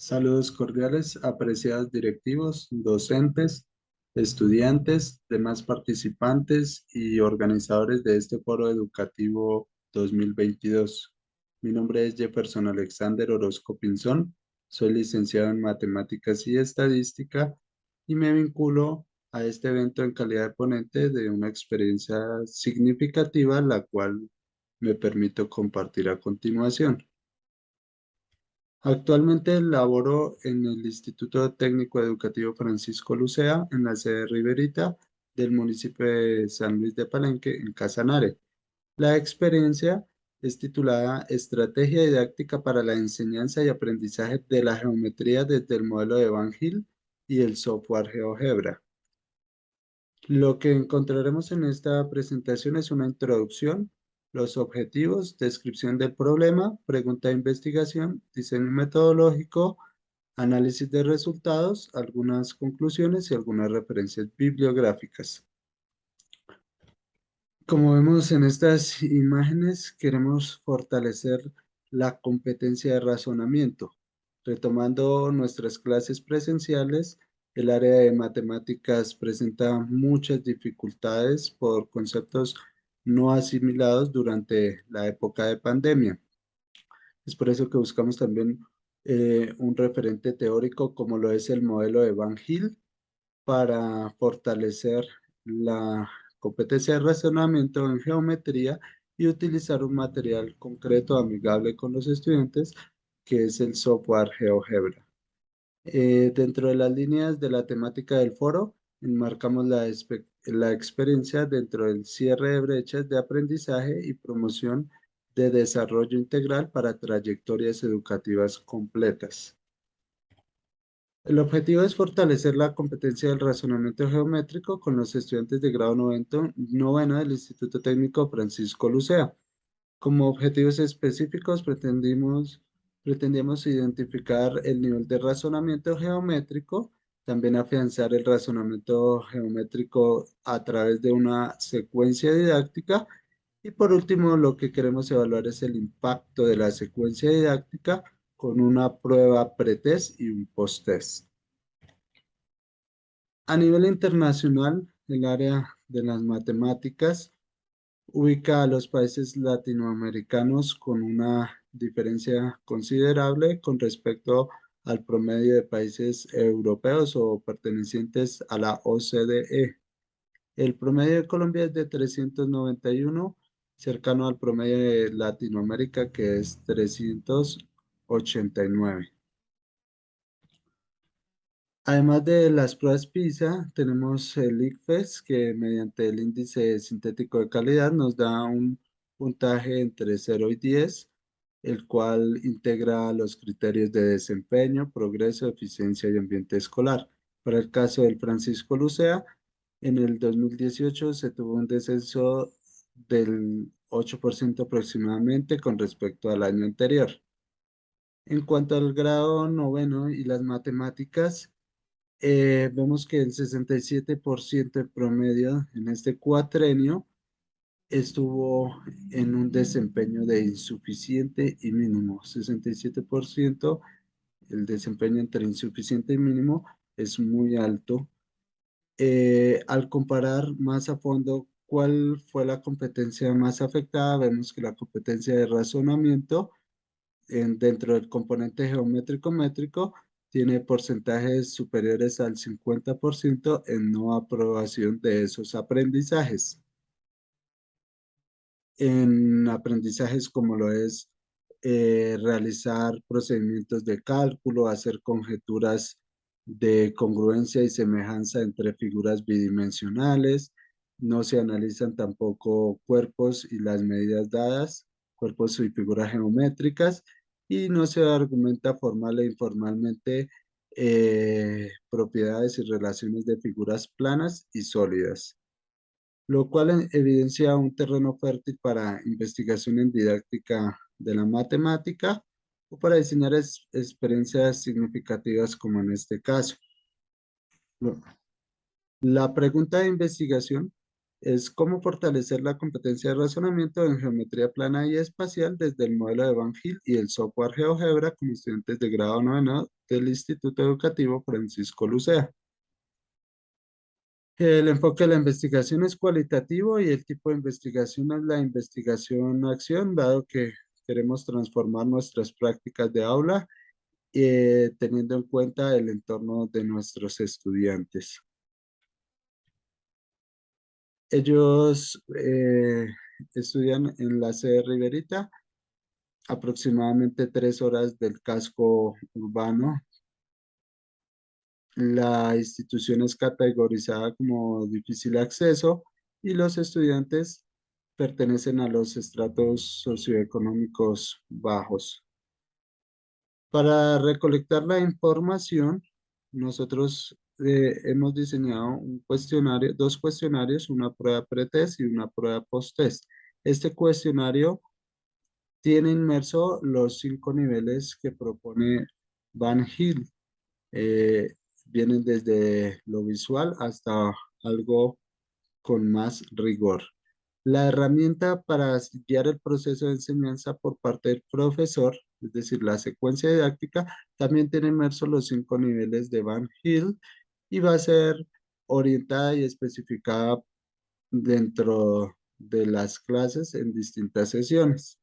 Saludos cordiales, apreciados directivos, docentes, estudiantes, demás participantes y organizadores de este foro educativo 2022. Mi nombre es Jefferson Alexander Orozco Pinzón, soy licenciado en Matemáticas y Estadística y me vinculo a este evento en calidad de ponente de una experiencia significativa, la cual me permito compartir a continuación. Actualmente laboro en el Instituto Técnico Educativo Francisco Lucea, en la sede Riberita del municipio de San Luis de Palenque, en Casanare. La experiencia es titulada Estrategia didáctica para la enseñanza y aprendizaje de la geometría desde el modelo de Van Hill y el software GeoGebra. Lo que encontraremos en esta presentación es una introducción, los objetivos, descripción del problema, pregunta de investigación, diseño metodológico, análisis de resultados, algunas conclusiones y algunas referencias bibliográficas. Como vemos en estas imágenes, queremos fortalecer la competencia de razonamiento. Retomando nuestras clases presenciales, el área de matemáticas presenta muchas dificultades por conceptos no asimilados durante la época de pandemia. Es por eso que buscamos también un referente teórico como lo es el modelo de Van Hill para fortalecer la competencia de razonamiento en geometría y utilizar un material concreto amigable con los estudiantes, que es el software GeoGebra. Dentro de las líneas de la temática del foro, enmarcamos la experiencia dentro del cierre de brechas de aprendizaje y promoción de desarrollo integral para trayectorias educativas completas. El objetivo es fortalecer la competencia del razonamiento geométrico con los estudiantes de grado noveno del Instituto Técnico Francisco Lucea. Como objetivos específicos pretendíamos identificar el nivel de razonamiento geométrico, también afianzar el razonamiento geométrico a través de una secuencia didáctica y por último lo que queremos evaluar es el impacto de la secuencia didáctica con una prueba pretest y un posttest. A nivel internacional, el área de las matemáticas ubica a los países latinoamericanos con una diferencia considerable con respecto al promedio de países europeos o pertenecientes a la OCDE. El promedio de Colombia es de 391, cercano al promedio de Latinoamérica, que es 389. Además de las pruebas PISA, tenemos el ICFES, que mediante el índice sintético de calidad nos da un puntaje entre 0 y 10, el cual integra los criterios de desempeño, progreso, eficiencia y ambiente escolar. Para el caso del Francisco Lucea, en el 2018 se tuvo un descenso del 8% aproximadamente con respecto al año anterior. En cuanto al grado noveno y las matemáticas, vemos que el 67% de promedio en este cuatrenio estuvo en un desempeño de insuficiente y mínimo. 67%, el desempeño entre insuficiente y mínimo es muy alto. Al comparar más a fondo cuál fue la competencia más afectada, vemos que la competencia de razonamiento dentro del componente geométrico métrico tiene porcentajes superiores al 50% en no aprobación de esos aprendizajes. En aprendizajes como lo es realizar procedimientos de cálculo, hacer conjeturas de congruencia y semejanza entre figuras bidimensionales, no se analizan tampoco cuerpos y las medidas dadas, cuerpos y figuras geométricas, y no se argumenta formal e informalmente propiedades y relaciones de figuras planas y sólidas, lo cual evidencia un terreno fértil para investigación en didáctica de la matemática o para diseñar experiencias significativas como en este caso. Lo- La pregunta de investigación Es cómo fortalecer la competencia de razonamiento en geometría plana y espacial desde el modelo de Van Hill y el software GeoGebra con estudiantes de grado noveno del Instituto Educativo Francisco Lucea. El enfoque de la investigación es cualitativo y el tipo de investigación es la investigación-acción, dado que queremos transformar nuestras prácticas de aula teniendo en cuenta el entorno de nuestros estudiantes. Ellos estudian en la sede Riberita, aproximadamente 3 horas del casco urbano. La institución es categorizada como difícil acceso y los estudiantes pertenecen a los estratos socioeconómicos bajos. Para recolectar la información, nosotros hemos diseñado un cuestionario, dos cuestionarios, una prueba pretest y una prueba post-test. Este cuestionario tiene inmerso los 5 niveles que propone Van Hill. Eh, Vienen desde lo visual hasta algo con más rigor. La herramienta para guiar el proceso de enseñanza por parte del profesor, es decir, la secuencia didáctica, también tiene inmersos los 5 niveles de Van Hill y va a ser orientada y especificada dentro de las clases en distintas sesiones.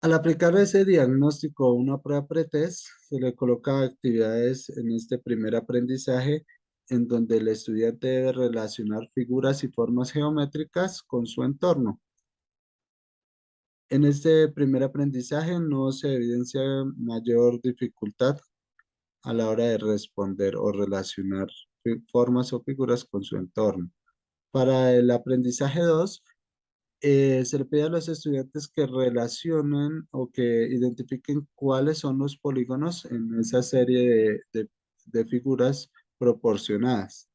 Al aplicar ese diagnóstico a una prueba pretest, se le coloca actividades en este primer aprendizaje en donde el estudiante debe relacionar figuras y formas geométricas con su entorno. En este primer aprendizaje no se evidencia mayor dificultad a la hora de responder o relacionar formas o figuras con su entorno. Para el aprendizaje 2, se le pide a los estudiantes que relacionen o que identifiquen cuáles son los polígonos en esa serie de figuras proporcionadas.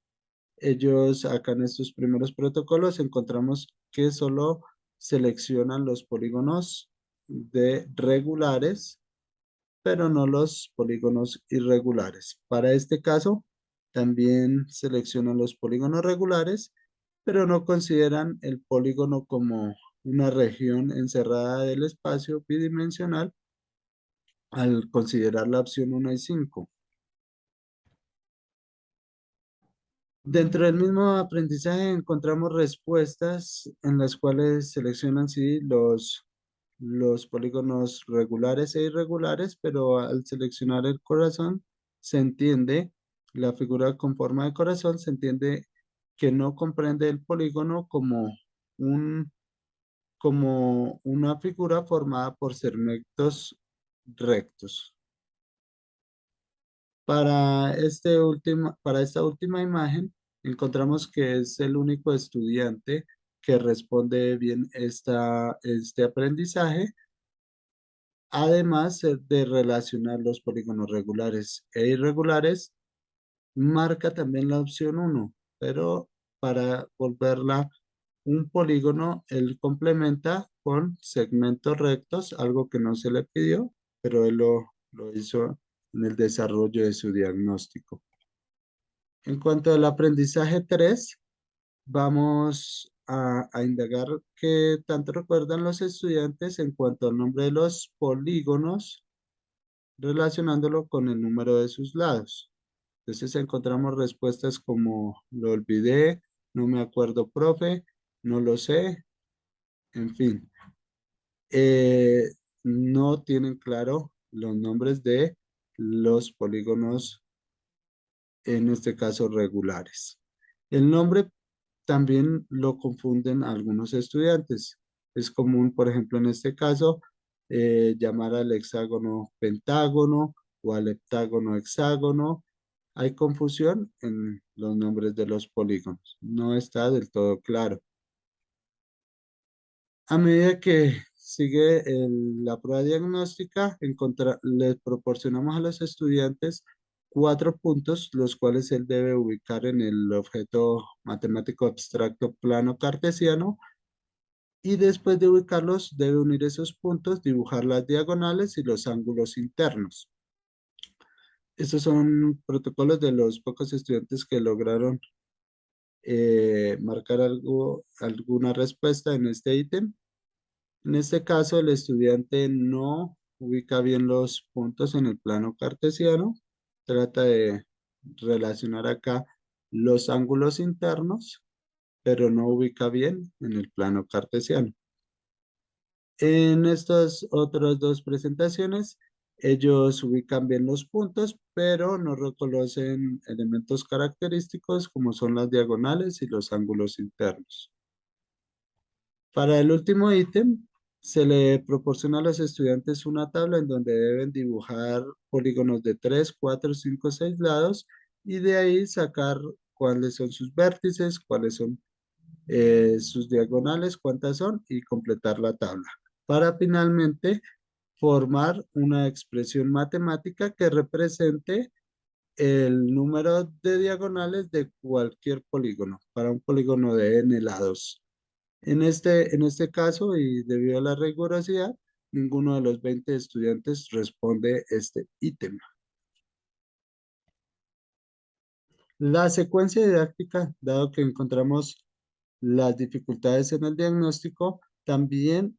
Ellos acá en estos primeros protocolos encontramos que solo seleccionan los polígonos de regulares, pero no los polígonos irregulares. Para este caso, también seleccionan los polígonos regulares, pero no consideran el polígono como una región encerrada del espacio bidimensional al considerar la opción 1 y 5. Dentro del mismo aprendizaje encontramos respuestas en las cuales seleccionan sí los polígonos regulares e irregulares, pero al seleccionar el corazón se entiende, la figura con forma de corazón se entiende que no comprende el polígono un, como una figura formada por segmentos rectos. Para esta última imagen, encontramos que es el único estudiante que responde bien este aprendizaje, además de relacionar los polígonos regulares e irregulares, marca también la opción 1, pero para volverla un polígono, él complementa con segmentos rectos, algo que no se le pidió, pero él lo hizo en el desarrollo de su diagnóstico. En cuanto al aprendizaje 3, vamos a indagar qué tanto recuerdan los estudiantes en cuanto al nombre de los polígonos, relacionándolo con el número de sus lados. Entonces encontramos respuestas como lo olvidé, no me acuerdo, profe, no lo sé, en fin. Eh, no tienen claro los nombres de los polígonos, en este caso regulares. El nombre también lo confunden algunos estudiantes. Es común, por ejemplo, en este caso, llamar al hexágono pentágono o al heptágono hexágono. Hay confusión en los nombres de los polígonos. No está del todo claro. A medida que sigue la prueba diagnóstica, les proporcionamos a los estudiantes 4 puntos, los cuales él debe ubicar en el objeto matemático abstracto plano cartesiano, y después de ubicarlos debe unir esos puntos, dibujar las diagonales y los ángulos internos. Estos son protocolos de los pocos estudiantes que lograron marcar alguna respuesta en este ítem. En este caso, el estudiante no ubica bien los puntos en el plano cartesiano. Trata de relacionar acá los ángulos internos, pero no ubica bien en el plano cartesiano. En estas otras dos presentaciones, ellos ubican bien los puntos, pero no reconocen elementos característicos como son las diagonales y los ángulos internos. Para el último ítem, se le proporciona a los estudiantes una tabla en donde deben dibujar polígonos de 3, 4, 5, 6 lados y de ahí sacar cuáles son sus vértices, cuáles son sus diagonales, cuántas son y completar la tabla para finalmente formar una expresión matemática que represente el número de diagonales de cualquier polígono para un polígono de n lados. En este caso, y debido a la rigurosidad, ninguno de los 20 estudiantes responde este ítem. La secuencia didáctica, dado que encontramos las dificultades en el diagnóstico, también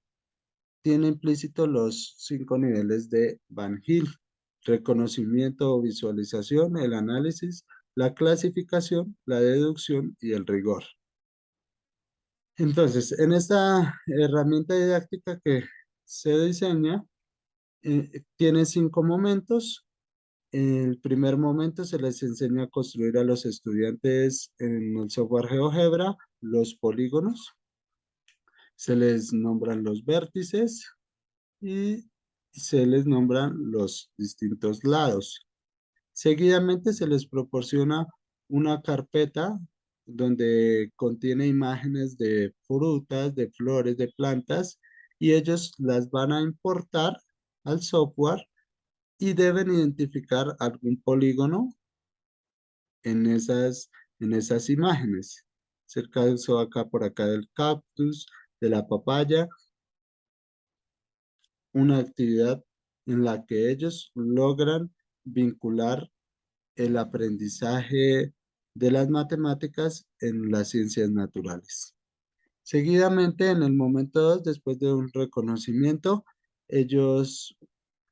tiene implícito los 5 niveles de Van Hill: reconocimiento o visualización, el análisis, la clasificación, la deducción y el rigor. Entonces, en esta herramienta didáctica que se diseña, tiene 5 momentos. En el primer momento se les enseña a construir a los estudiantes en el software GeoGebra los polígonos, se les nombran los vértices y se les nombran los distintos lados. Seguidamente se les proporciona una carpeta donde contiene imágenes de frutas, de flores, de plantas, y ellos las van a importar al software y deben identificar algún polígono en esas imágenes. Es el caso acá por acá del cactus, de la papaya, una actividad en la que ellos logran vincular el aprendizaje de las matemáticas en las ciencias naturales. Seguidamente, en el momento 2, después de un reconocimiento, ellos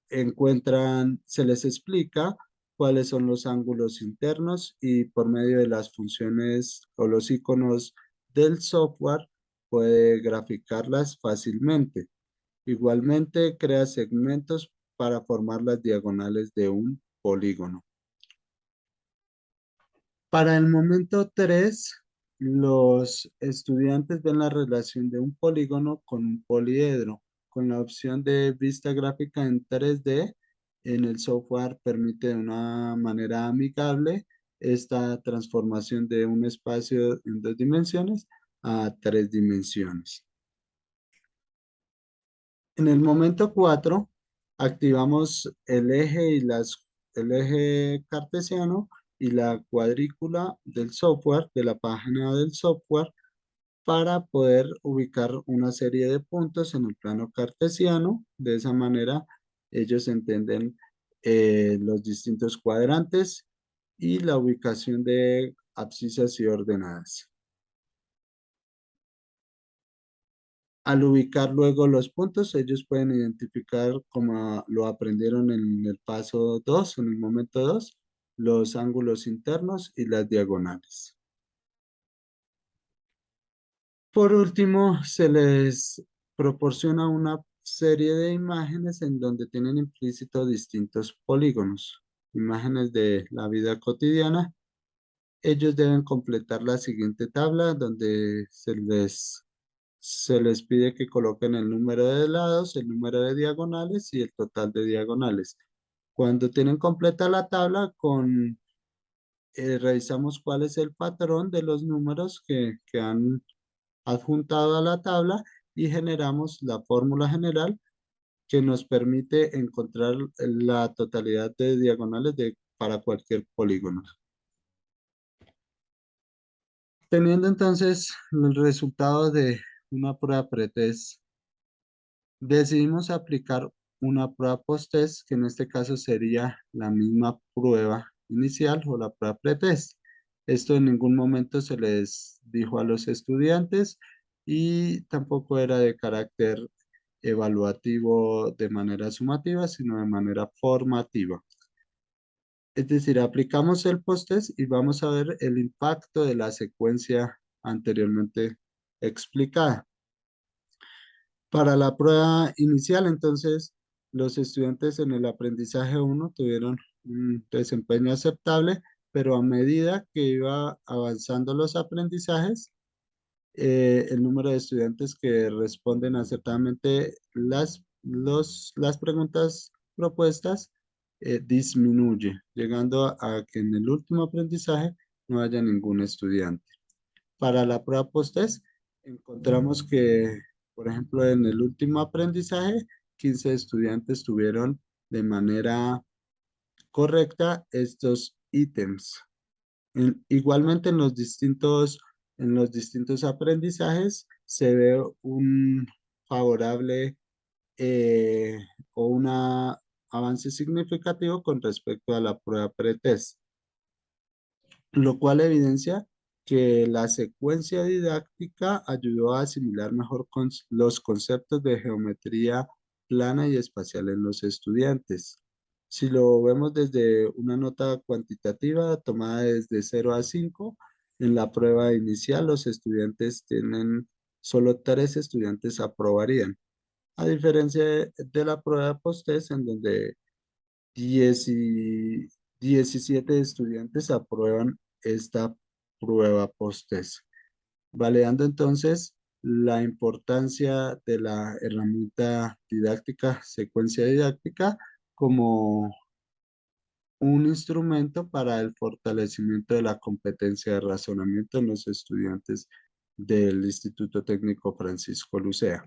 se les explica cuáles son los ángulos internos y por medio de las funciones o los iconos del software puede graficarlas fácilmente. Igualmente, crea segmentos para formar las diagonales de un polígono. Para el momento 3, los estudiantes ven la relación de un polígono con un poliedro. Con la opción de vista gráfica en 3D, en el software permite de una manera amigable esta transformación de un espacio en 2 dimensiones a 3 dimensiones. En el momento 4, activamos el eje cartesiano y la cuadrícula del software, de la página del software, para poder ubicar una serie de puntos en el plano cartesiano. De esa manera, ellos entienden los distintos cuadrantes y la ubicación de abscisas y ordenadas. Al ubicar luego los puntos, ellos pueden identificar, como lo aprendieron en el paso 2, en el momento 2, los ángulos internos y las diagonales. Por último, se les proporciona una serie de imágenes en donde tienen implícito distintos polígonos, imágenes de la vida cotidiana. Ellos deben completar la siguiente tabla donde se les pide que coloquen el número de lados, el número de diagonales y el total de diagonales. Cuando tienen completa la tabla, revisamos cuál es el patrón de los números que han adjuntado a la tabla y generamos la fórmula general que nos permite encontrar la totalidad de diagonales para cualquier polígono. Teniendo entonces el resultado de una prueba pretest, decidimos aplicar una prueba post-test, que en este caso sería la misma prueba inicial o la prueba pretest. Esto en ningún momento se les dijo a los estudiantes y tampoco era de carácter evaluativo de manera sumativa, sino de manera formativa. Es decir, aplicamos el post-test y vamos a ver el impacto de la secuencia anteriormente explicada. Para la prueba inicial, entonces, los estudiantes en el aprendizaje 1 tuvieron un desempeño aceptable, pero a medida que iba avanzando los aprendizajes, el número de estudiantes que responden acertadamente las preguntas propuestas disminuye, llegando a que en el último aprendizaje no haya ningún estudiante. Para la prueba post-test, encontramos que, por ejemplo, en el último aprendizaje, 15 estudiantes tuvieron de manera correcta estos ítems. Igualmente en los distintos aprendizajes se ve un favorable eh, o un avance significativo con respecto a la prueba pretest, lo cual evidencia que la secuencia didáctica ayudó a asimilar mejor los conceptos de geometría plana y espacial en los estudiantes. Si lo vemos desde una nota cuantitativa tomada desde 0 a 5, en la prueba inicial los estudiantes tienen, solo 3 estudiantes aprobarían, a diferencia de la prueba post-test en donde 10 y 17 estudiantes aprueban esta prueba post-test, validando entonces la importancia de la herramienta didáctica, secuencia didáctica, como un instrumento para el fortalecimiento de la competencia de razonamiento en los estudiantes del Instituto Técnico Francisco Lucea.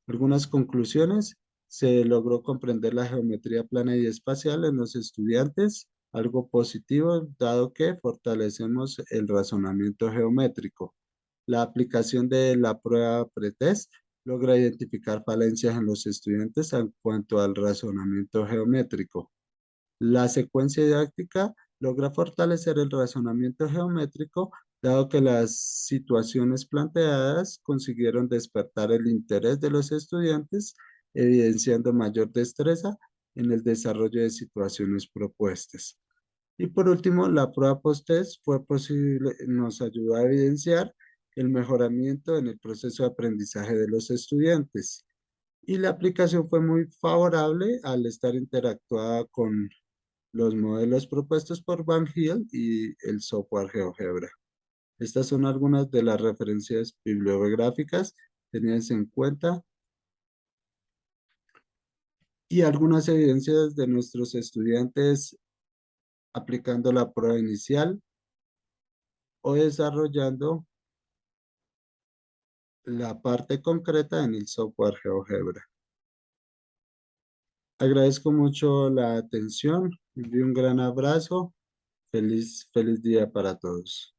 Algunas conclusiones: se logró comprender la geometría plana y espacial en los estudiantes, algo positivo dado que fortalecemos el razonamiento geométrico. La aplicación de la prueba pretest logra identificar falencias en los estudiantes en cuanto al razonamiento geométrico. La secuencia didáctica logra fortalecer el razonamiento geométrico, dado que las situaciones planteadas consiguieron despertar el interés de los estudiantes, evidenciando mayor destreza en el desarrollo de situaciones propuestas. Y por último, la prueba post-test nos ayudó a evidenciar el mejoramiento en el proceso de aprendizaje de los estudiantes. Y la aplicación fue muy favorable al estar interactuada con los modelos propuestos por Van Hill y el software GeoGebra. Estas son algunas de las referencias bibliográficas tenidas en cuenta y algunas evidencias de nuestros estudiantes aplicando la prueba inicial o desarrollando la parte concreta en el software GeoGebra. Agradezco mucho la atención, envío un gran abrazo, feliz día para todos.